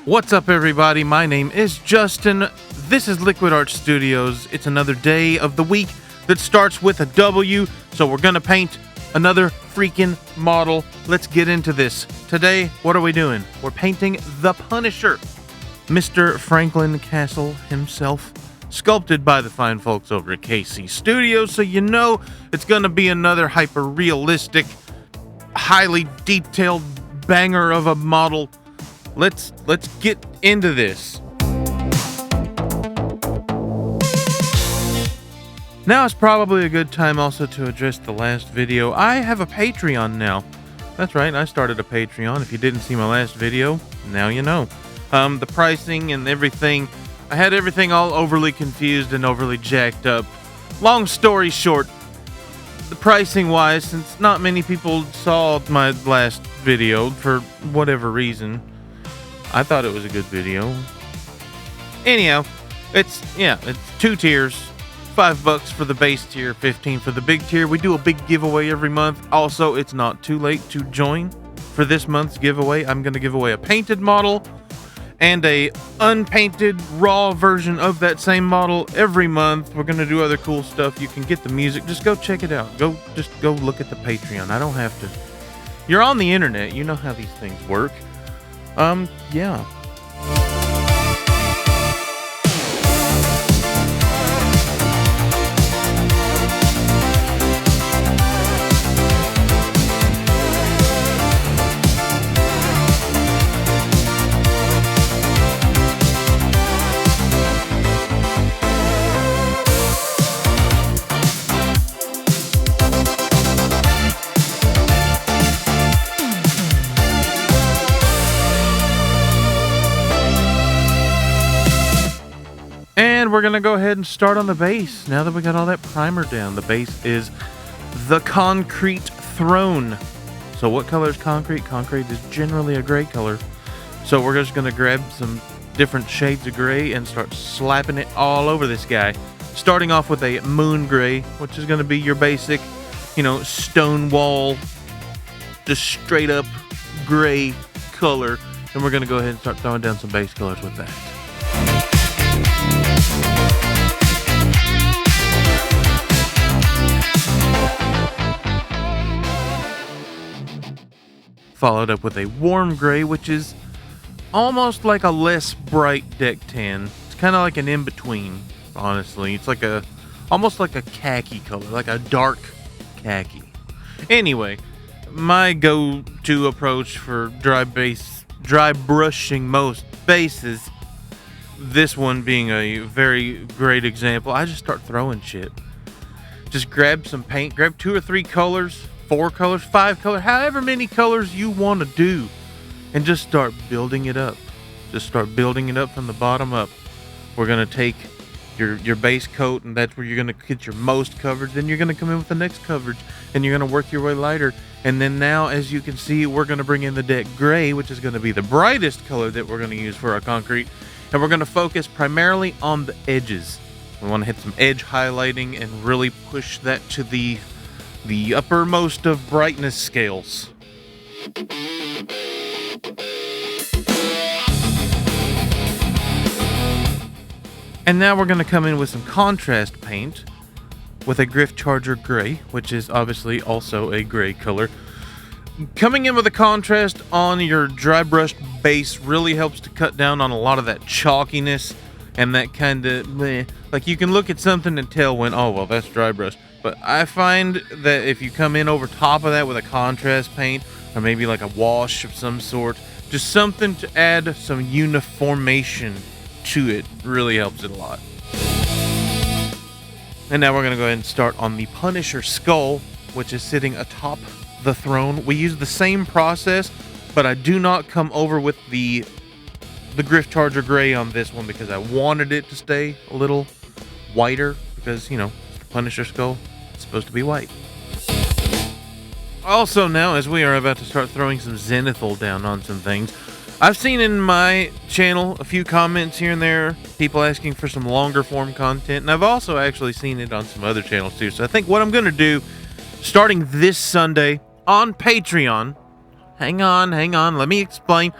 What's up, everybody? My name is Justin. This is Liquid Art Studios. It's another day of the week that starts with a W, so we're gonna paint another freaking model. Let's get into this. Today, what are we doing? We're painting the Punisher, Mr. Franklin Castle himself, sculpted by the fine folks over at KC Studios, so you know it's gonna be another hyper-realistic, highly detailed banger of a model. Let's get into this. Now is probably a good time also to address the last video. I have a Patreon now. That's right, I started a Patreon. If you didn't see my last video, now you know. The pricing and everything, I had everything all overly confused and overly jacked up. Long story short, the pricing wise, since not many people saw my last video for whatever reason, I thought it was a good video. Anyhow, it's 2 tiers. $5 for the base tier, $15 for the big tier. We do a big giveaway every month. Also, it's not too late to join for this month's giveaway. I'm going to give away a painted model and a unpainted raw version of that same model every month. We're going to do other cool stuff. You can get the music. Just go check it out. Just go look at the Patreon. I don't have to. You're on the internet. You know how these things work. Yeah. And we're going to go ahead and start on the base. Now that we got all that primer down, the base is the concrete throne. So what color is concrete? Concrete is generally a gray color. So we're just going to grab some different shades of gray and start slapping it all over this guy. Starting off with a moon gray, which is going to be your basic, stone wall, just straight up gray color. And we're going to go ahead and start throwing down some base colors with that. Followed up with a warm gray, which is almost like a less bright deck tan. It's kind of like an in-between, honestly. It's like almost like a khaki color, like a dark khaki. Anyway, my go-to approach for dry brushing most bases, this one being a very great example, I just start throwing shit. Just grab some paint, grab 2 or 3 colors, 4 colors, 5 colors, however many colors you want to do, and just start building it up. Just start building it up from the bottom up. We're going to take your base coat, and that's where you're going to get your most coverage. Then you're going to come in with the next coverage, and you're going to work your way lighter. And then now, as you can see, we're going to bring in the deck gray, which is going to be the brightest color that we're going to use for our concrete. And we're going to focus primarily on the edges. We want to hit some edge highlighting and really push that to the uppermost of brightness scales. And now we're going to come in with some contrast paint with a Griff Charger gray, which is obviously also a gray color. Coming in with a contrast on your dry brushed base really helps to cut down on a lot of that chalkiness and that kind of meh. Like, you can look at something and tell when, oh, well, that's dry brush. But I find that if you come in over top of that with a contrast paint, or maybe like a wash of some sort, just something to add some uniformation to it, really helps it a lot. And now we're going to go ahead and start on the Punisher skull, which is sitting atop the throne. We use the same process, but I do not come over with the Griff Charger gray on this one because I wanted it to stay a little whiter because, Punisher skull, it's supposed to be white. Also now, as we are about to start throwing some zenithal down on some things, I've seen in my channel a few comments here and there, people asking for some longer form content, and I've also actually seen it on some other channels too. So I think what I'm going to do, starting this Sunday on Patreon, hang on, let me explain.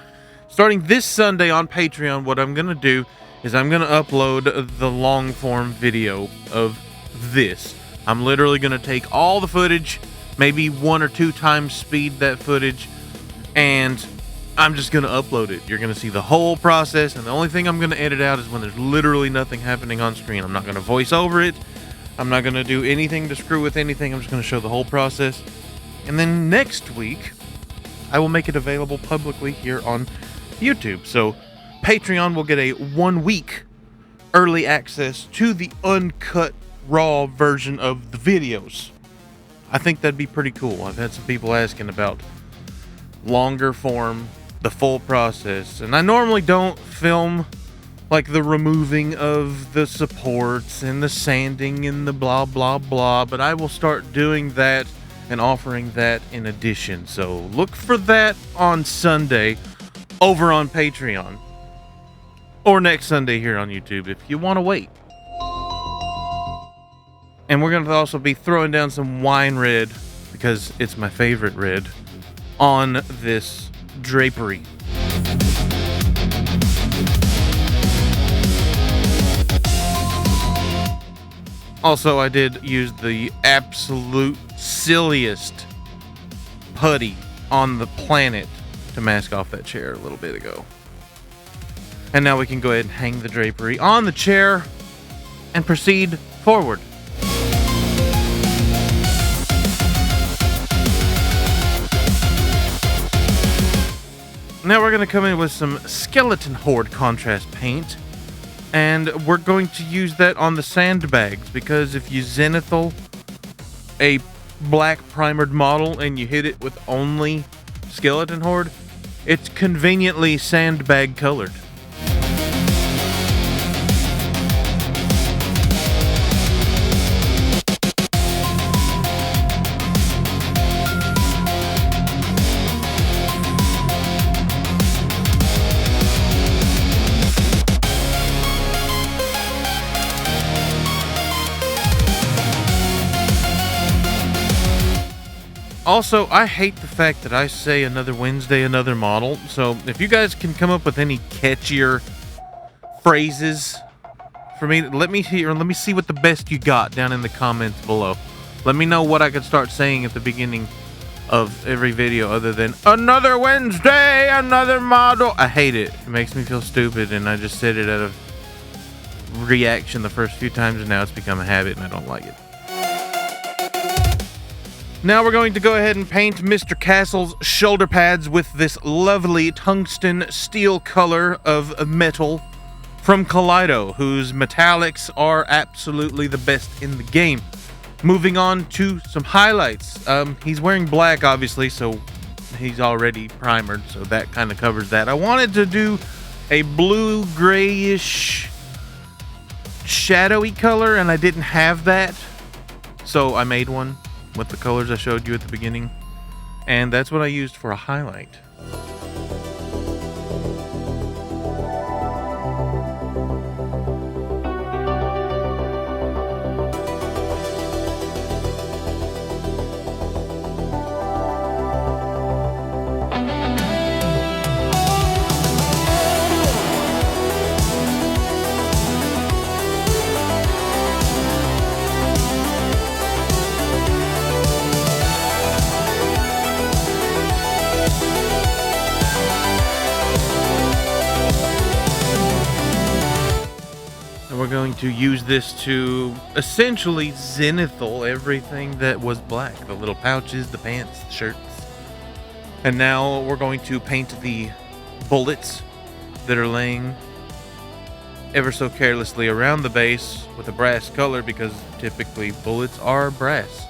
Starting this Sunday on Patreon, what I'm going to do is I'm going to upload the long form video of this. I'm literally going to take all the footage, maybe 1 or 2 times speed that footage, and I'm just going to upload it. You're going to see the whole process, and the only thing I'm going to edit out is when there's literally nothing happening on screen. I'm not going to voice over it. I'm not going to do anything to screw with anything. I'm just going to show the whole process. And then next week, I will make it available publicly here on YouTube. So Patreon will get a 1-week early access to the uncut, raw version of the videos. I think that'd be pretty cool. I've had some people asking about longer form, the full process, and I normally don't film like the removing of the supports and the sanding and the blah blah blah, but I will start doing that and offering that in addition. So look for that on Sunday over on Patreon, or next Sunday here on YouTube if you want to wait. And we're going to also be throwing down some wine red, because it's my favorite red, on this drapery. Also, I did use the absolute silliest putty on the planet to mask off that chair a little bit ago. And now we can go ahead and hang the drapery on the chair and proceed forward. Now we're going to come in with some Skeleton Horde contrast paint, and we're going to use that on the sandbags, because if you zenithal a black primered model and you hit it with only Skeleton Horde, it's conveniently sandbag colored. Also, I hate the fact that I say another Wednesday, another model. So if you guys can come up with any catchier phrases for me, let me see what the best you got down in the comments below. Let me know what I could start saying at the beginning of every video other than another Wednesday, another model. I hate it. It makes me feel stupid, and I just said it out of reaction the first few times, and now it's become a habit and I don't like it. Now we're going to go ahead and paint Mr. Castle's shoulder pads with this lovely tungsten steel color of metal from Kaleido, whose metallics are absolutely the best in the game. Moving on to some highlights. He's wearing black, obviously, so he's already primered, so that kind of covers that. I wanted to do a blue grayish shadowy color, and I didn't have that, so I made one with the colors I showed you at the beginning, and that's what I used for a highlight. We're going to use this to essentially zenithal everything that was black. The little pouches, the pants, the shirts. And now we're going to paint the bullets that are laying ever so carelessly around the base with a brass color, because typically bullets are brass.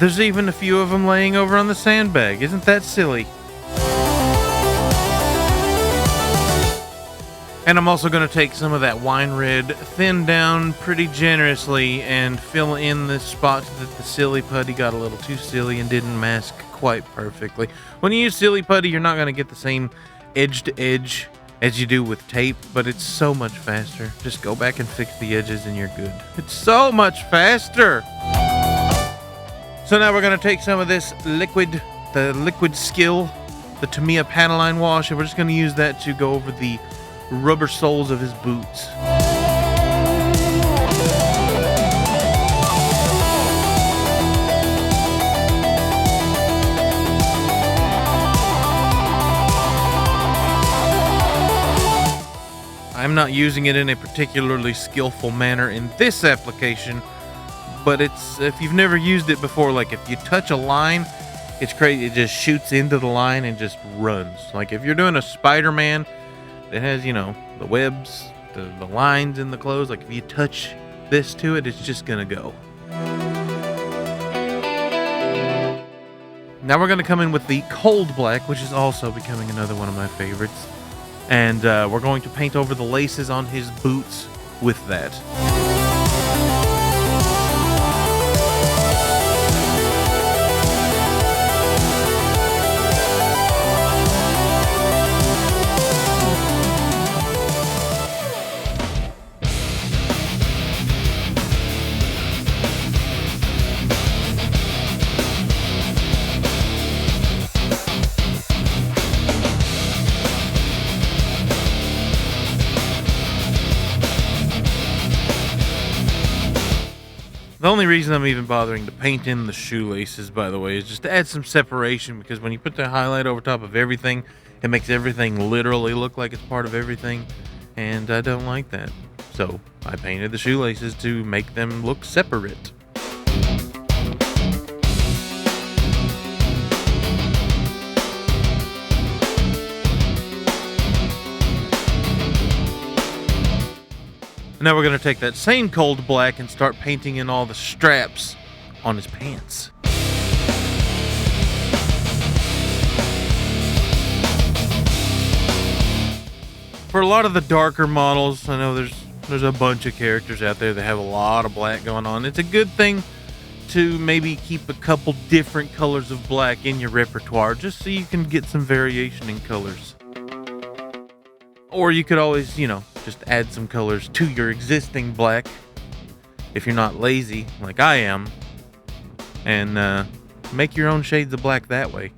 There's even a few of them laying over on the sandbag. Isn't that silly? And I'm also going to take some of that wine red, thin down pretty generously, and fill in the spots that the silly putty got a little too silly and didn't mask quite perfectly. When you use silly putty, you're not going to get the same edge to edge as you do with tape, but it's so much faster. Just go back and fix the edges and you're good. It's so much faster! So now we're going to take some of this liquid, the liquid skill, the Tamiya Panaline wash, and we're just going to use that to go over the rubber soles of his boots. I'm not using it in a particularly skillful manner in this application, but it's, if you've never used it before, like if you touch a line, it's crazy. It just shoots into the line and just runs. Like if you're doing a Spider-Man that has, you know, the webs, the lines in the clothes, like if you touch this to it, it's just gonna go. Now we're gonna come in with the cold black, which is also becoming another one of my favorites. And we're going to paint over the laces on his boots with that. The only reason I'm even bothering to paint in the shoelaces, by the way, is just to add some separation, because when you put the highlight over top of everything, it makes everything literally look like it's part of everything, and I don't like that. So I painted the shoelaces to make them look separate. Now we're going to take that same cold black and start painting in all the straps on his pants. For a lot of the darker models, I know there's a bunch of characters out there that have a lot of black going on. It's a good thing to maybe keep a couple different colors of black in your repertoire, just so you can get some variation in colors. Or you could always, you know, just add some colors to your existing black if you're not lazy like I am, and make your own shades of black that way.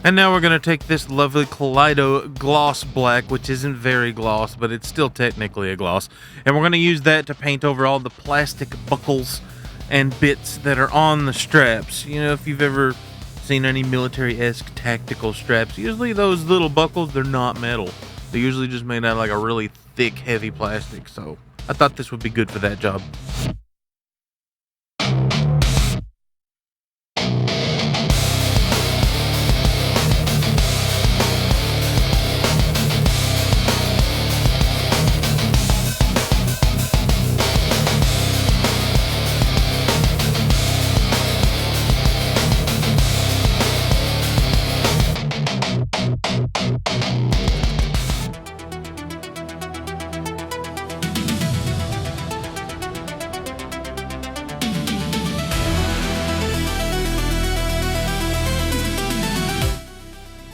And now we're going to take this lovely Kaleido gloss black, which isn't very gloss, but it's still technically a gloss. And we're going to use that to paint over all the plastic buckles and bits that are on the straps. You know, if you've ever seen any military-esque tactical straps, usually those little buckles, they're not metal. They're usually just made out of like a really thick, heavy plastic. So I thought this would be good for that job.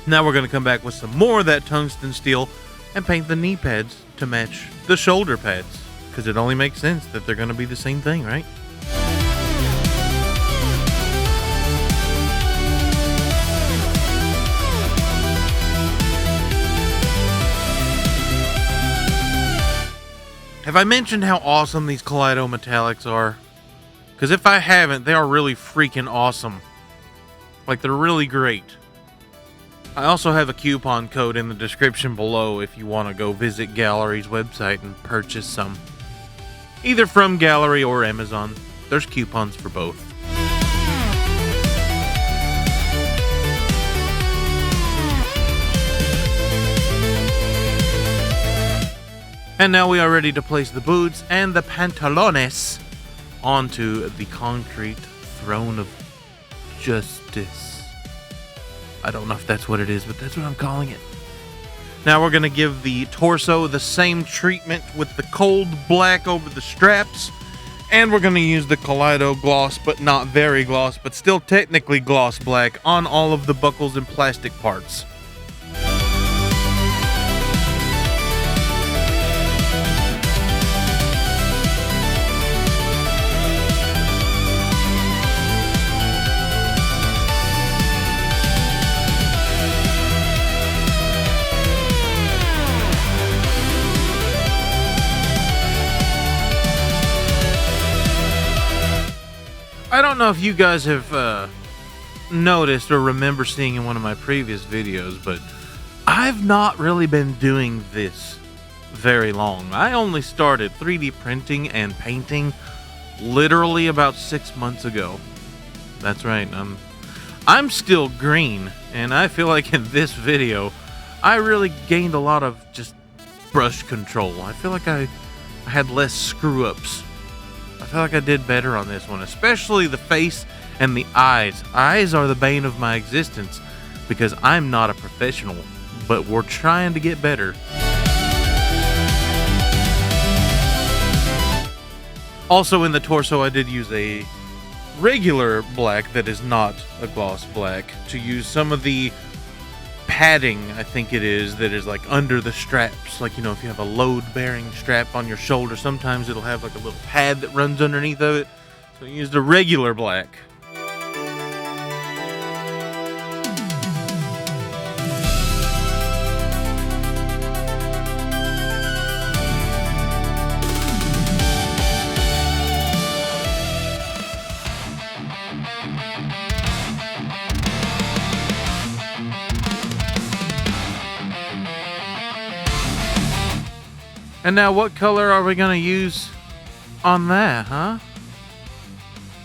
Now we're going to come back with some more of that tungsten steel and paint the knee pads to match the shoulder pads, because it only makes sense that they're going to be the same thing, right? Have I mentioned how awesome these Kaleido metallics are? Because if I haven't, they are really freaking awesome. Like, they're really great. I also have a coupon code in the description below if you want to go visit Gallery's website and purchase some. Either from Gallery or Amazon. There's coupons for both. And now we are ready to place the boots and the pantalones onto the concrete throne of justice. I don't know if that's what it is, but that's what I'm calling it. Now we're going to give the torso the same treatment with the cold black over the straps. And we're going to use the Kaleido gloss, but not very gloss, but still technically gloss black on all of the buckles and plastic parts. I don't know if you guys have noticed or remember seeing in one of my previous videos, but I've not really been doing this very long. I only started 3D printing and painting literally about 6 months ago. That's right, I'm still green, and I feel like in this video, I really gained a lot of just brush control. I feel like I had less screw-ups. I feel like I did better on this one, especially the face and the eyes. Eyes are the bane of my existence because I'm not a professional, but we're trying to get better. Also in the torso, I did use a regular black that is not a gloss black to use some of the padding, I think it is, that is like under the straps. Like, you know, if you have a load-bearing strap on your shoulder, sometimes it'll have like a little pad that runs underneath of it. So I used a regular black. And now what color are we going to use on that, huh?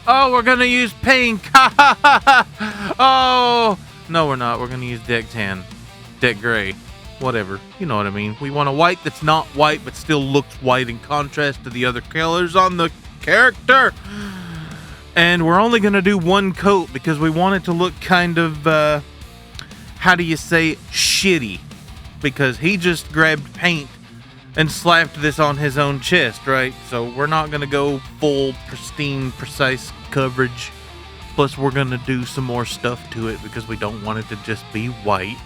Oh, we're going to use pink. Oh, no, we're not. We're going to use deck tan, deck gray, whatever. You know what I mean. We want a white that's not white, but still looks white in contrast to the other colors on the character. And we're only going to do one coat because we want it to look kind of, how do you say, shitty. Because he just grabbed paint and slapped this on his own chest, right? So we're not going to go full, pristine, precise coverage. Plus, we're going to do some more stuff to it because we don't want it to just be white.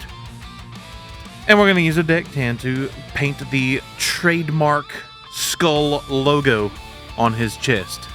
And we're going to use a deck tan to paint the trademark skull logo on his chest.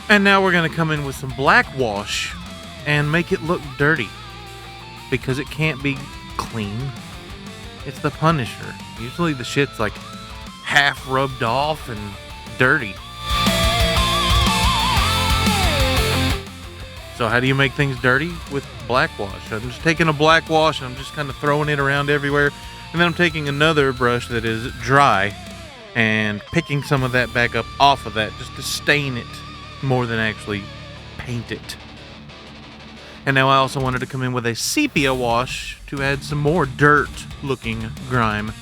And now we're going to come in with some black wash and make it look dirty. Because it can't be clean. It's the Punisher. Usually the shit's like half rubbed off and dirty. So how do you make things dirty? With black wash. I'm just taking a black wash and I'm just kind of throwing it around everywhere. And then I'm taking another brush that is dry and picking some of that back up off of that just to stain it more than actually paint it. And now I also wanted to come in with a sepia wash to add some more dirt looking grime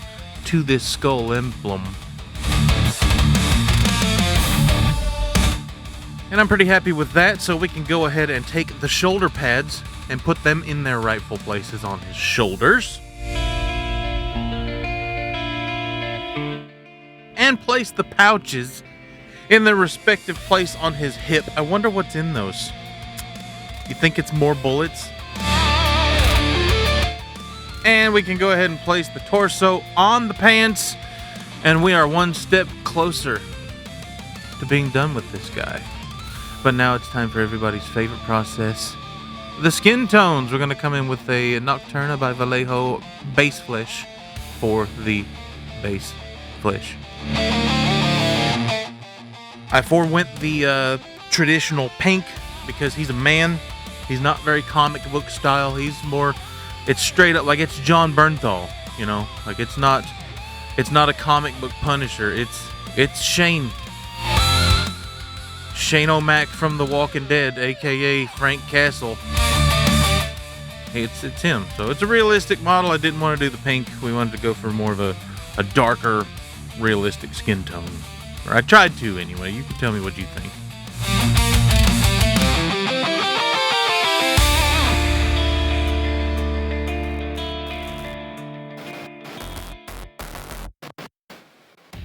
to this skull emblem. And I'm pretty happy with that, so we can go ahead and take the shoulder pads and put them in their rightful places on his shoulders. And place the pouches in their respective place on his hip. I wonder what's in those. You think it's more bullets? And we can go ahead and place the torso on the pants, and we are one step closer to being done with this guy. But now it's time for everybody's favorite process. The skin tones. We're going to come in with a Nocturna by Vallejo base flesh for the base flesh. I forewent the traditional pink because he's a man. He's not very comic book style. He's more, it's straight up like it's John Bernthal, you know? Like it's not a comic book Punisher. It's Shane O'Mac from The Walking Dead, aka Frank Castle. It's him. So it's a realistic model. I didn't want to do the pink. We wanted to go for more of a darker, realistic skin tone. Or I tried to anyway. You can tell me what you think.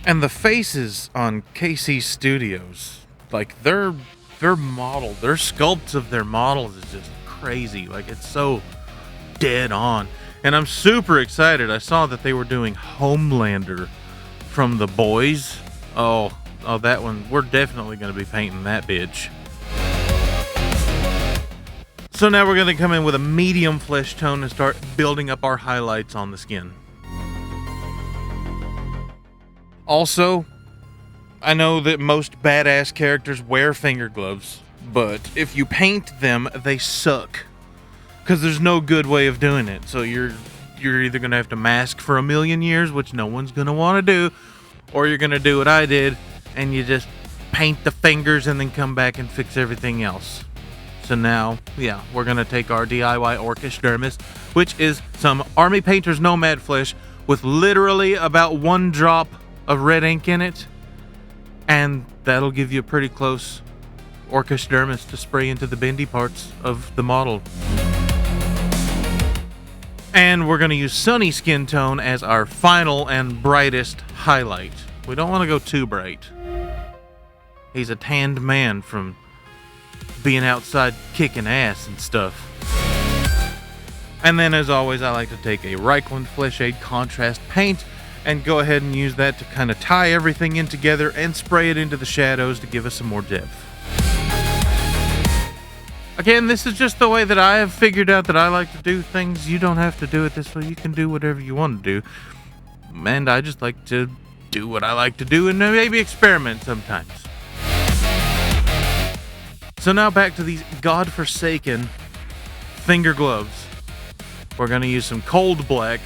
And the faces on KC Studios, like their model, their sculpts of their models is just crazy. Like it's so dead on. And I'm super excited. I saw that they were doing Homelander from The Boys. Oh, that one. We're definitely going to be painting that bitch. So now we're going to come in with a medium flesh tone and start building up our highlights on the skin. Also, I know that most badass characters wear finger gloves, but if you paint them, they suck. Because there's no good way of doing it. So you're either going to have to mask for a million years, which no one's going to want to do, or you're going to do what I did, and you just paint the fingers and then come back and fix everything else. So now, yeah, we're going to take our DIY Orcish Dermis, which is some Army Painter's Nomad Flesh with literally about 1 drop of red ink in it, and that'll give you a pretty close Orcish Dermis to spray into the bendy parts of the model. And we're going to use Sunny Skin Tone as our final and brightest highlight. We don't want to go too bright. He's a tanned man from being outside kicking ass and stuff. And then, as always, I like to take a Reichland Flesh Aid Contrast Paint and go ahead and use that to kind of tie everything in together and spray it into the shadows to give us some more depth. Again, this is just the way that I have figured out that I like to do things. You don't have to do it this way. You can do whatever you want to do. And I just like to do what I like to do and maybe experiment sometimes. So now back to these godforsaken finger gloves. We're going to use some cold black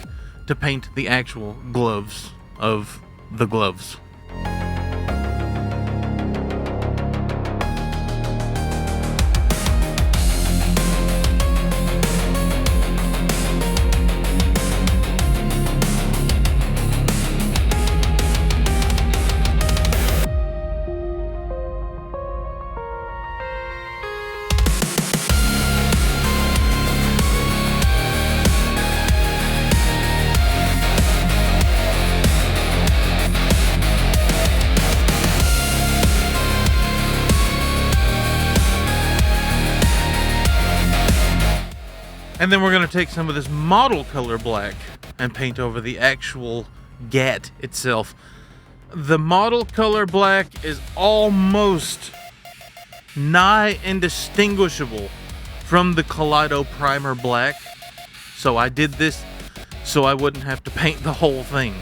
to paint the actual gloves of the gloves. And then we're going to take some of this model color black and paint over the actual gat itself. The model color black is almost nigh indistinguishable from the Kaleido Primer black. So I did this so I wouldn't have to paint the whole thing.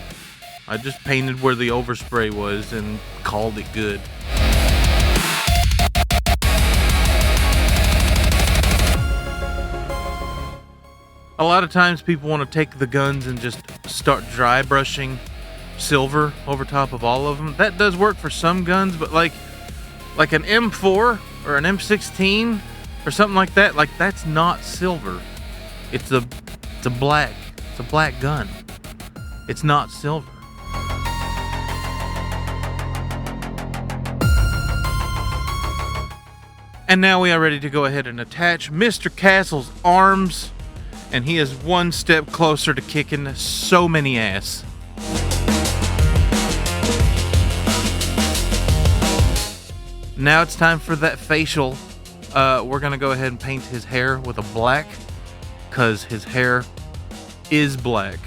I just painted where the overspray was and called it good. A lot of times people want to take the guns and just start dry brushing silver over top of all of them. That does work for some guns, but like an M4 or an M16 or something like that, like that's not silver. It's a black gun. It's not silver. And now we are ready to go ahead and attach Mr. Castle's arms, and he is one step closer to kicking so many ass. Now it's time for that facial. We're gonna go ahead and paint his hair with a black, because his hair is black.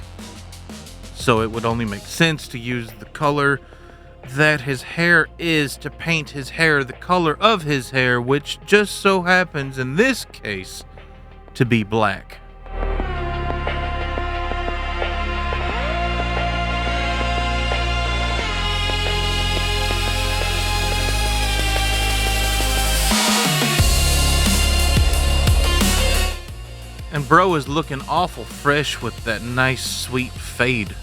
So it would only make sense to use the color that his hair is to paint his hair the color of his hair, which just so happens in this case to be black. And bro is looking awful fresh with that nice sweet fade.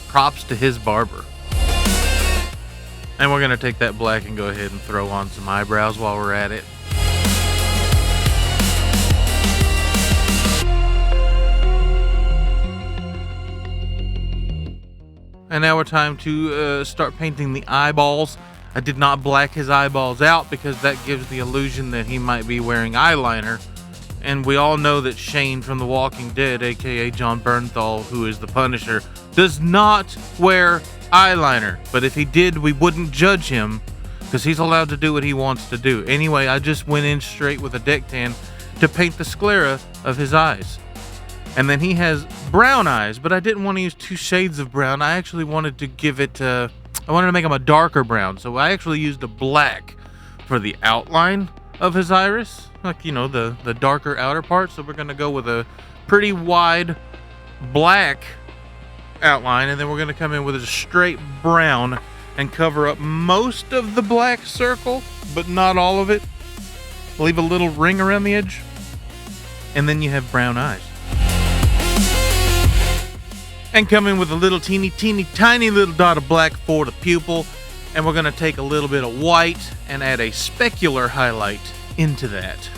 Props to his barber. And we're gonna take that black and go ahead and throw on some eyebrows while we're at it. And now we're time to start painting the eyeballs. I did not black his eyeballs out because that gives the illusion that he might be wearing eyeliner. And we all know that Shane from The Walking Dead, aka John Bernthal, who is the Punisher, does not wear eyeliner. But if he did, we wouldn't judge him because he's allowed to do what he wants to do. Anyway, I just went in straight with a deck tan to paint the sclera of his eyes. And then he has brown eyes, but I didn't want to use 2 shades of brown. I actually wanted to give it, I wanted to make him a darker brown. So I actually used a black for the outline of his iris. Like, you know, the darker outer part. So we're going to go with a pretty wide black outline. And then we're going to come in with a straight brown and cover up most of the black circle, but not all of it. Leave a little ring around the edge. And then you have brown eyes. And come in with a little teeny tiny little dot of black for the pupil. And we're going to take a little bit of white and add a specular highlight into that.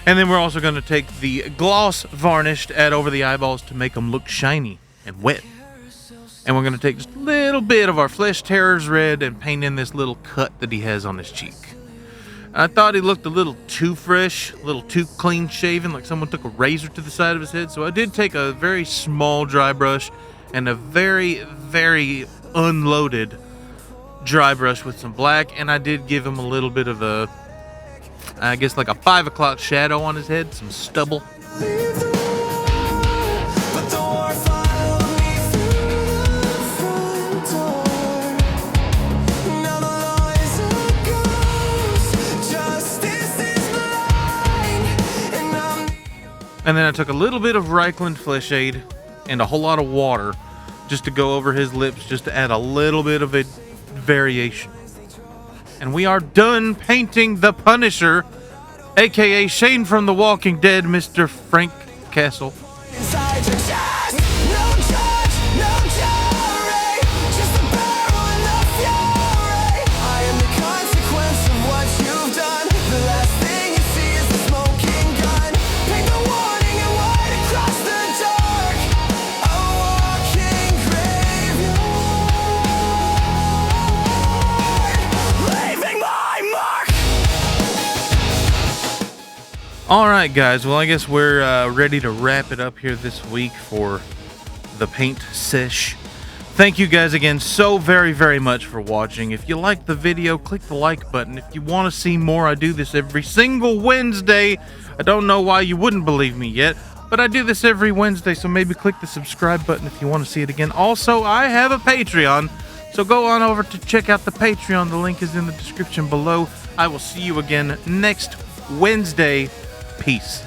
And then we're also going to take the gloss varnish to add over the eyeballs to make them look shiny and wet. And we're going to take just a little bit of our Flesh Terrors red and paint in this little cut that he has on his cheek. I thought he looked a little too fresh, a little too clean shaven, like someone took a razor to the side of his head. So I did take a very small dry brush and a very, very unloaded dry brush with some black. And I did give him a little bit of a, I guess like a 5 o'clock shadow on his head, some stubble. And then I took a little bit of Reichland Flesh Aid and a whole lot of water just to go over his lips, just to add a little bit of a variation. And we are done painting the Punisher, aka Shane from The Walking Dead, Mr. Frank Castle. Alright guys, well I guess we're ready to wrap it up here this week for the paint sesh. Thank you guys again so very much for watching. If you liked the video, click the like button. If you want to see more, I do this every single Wednesday. I don't know why you wouldn't believe me yet, but I do this every Wednesday, so maybe click the subscribe button if you want to see it again. Also, I have a Patreon, so go on over to check out the Patreon. The link is in the description below. I will see you again next Wednesday. Peace.